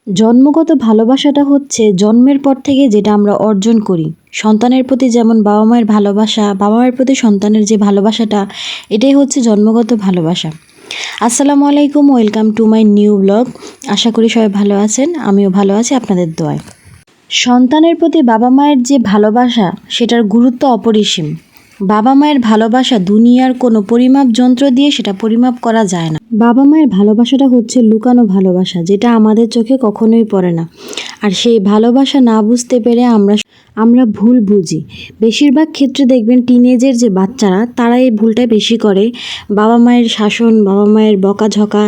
জন্মগত ভালোবাসাটা হচ্ছে জন্মের পর থেকে যেটা আমরা অর্জন করি। সন্তানের প্রতি যেমন বাবা মায়ের ভালোবাসা, বাবা মায়ের প্রতি সন্তানের যে ভালোবাসাটা, এটাই হচ্ছে জন্মগত ভালোবাসা। আসসালামু আলাইকুম, welcome to my new blog. আশা করি সবাই ভালো আছেন, আমিও ভালো আছি আপনাদের দোয়ায়। সন্তানের প্রতি বাবা মায়ের যে ভালোবাসা, সেটার গুরুত্ব অপরিসীম। বাবা মায়ের ভালোবাসা দুনিয়ার কোনো পরিমাপ যন্ত্র দিয়ে সেটা পরিমাপ করা যায় না। বাবা মায়ের ভালোবাসাটা হচ্ছে লুকানো ভালোবাসা, যেটা আমাদের চোখে কখনোই পড়ে না। আর সেই ভালোবাসা না বুঝতে পেরে আমরা ভুল বুঝি। বেশিরভাগ ক্ষেত্রে দেখবেন টিনেজের যে বাচ্চারা, তারা এই ভুলটা বেশি করে। বাবা মায়ের শাসন, বাবা মায়ের বকাঝকা,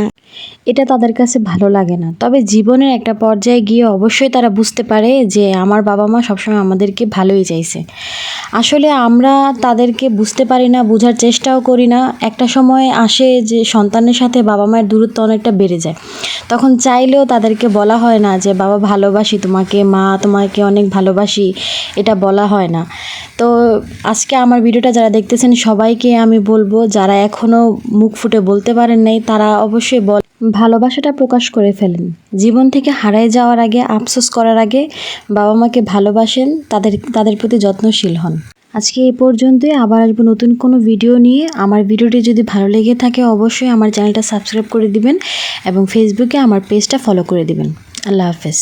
এটা তাদের কাছে ভালো লাগে না। তবে জীবনের একটা পর্যায়ে গিয়ে অবশ্যই তারা বুঝতে পারে যে আমার বাবা মা সবসময় আমাদেরকে ভালোই চাইছে। আসলে আমরা তাদেরকে বুঝতে পারি না, বোঝার চেষ্টাও করি না। একটা সময় আসে যে সন্তানের সাথে বাবা মায়ের দূরত্ব অনেকটা বেড়ে যায়। তখন চাইলেও তাদেরকে বলা হয় না যে বাবা ভালোবাসি তোমাকে, মা তোমাকে অনেক ভালোবাসি, এটা বলা হয় না। তো আজকে আমার ভিডিওটা যারা দেখতেছেন সবাইকে আমি বলবো, যারা এখনও মুখ ফুটে বলতে পারেন নাই, তারা অবশ্যই ভালোবাসাটা প্রকাশ করে ফেলেন। জীবন থেকে হারায় যাওয়ার আগে, আফসোস করার আগে বাবা মাকে ভালোবাসেন, তাদের প্রতি যত্নশীল হন। আজকে এই পর্যন্তই, আবার আসবো নতুন কোনো ভিডিও নিয়ে। আমার ভিডিওটি যদি ভালো লেগে থাকে অবশ্যই আমার চ্যানেলটা সাবস্ক্রাইব করে দিবেন এবং ফেসবুকে আমার পেজটা ফলো করে দিবেন। আল্লাহ হাফেজ।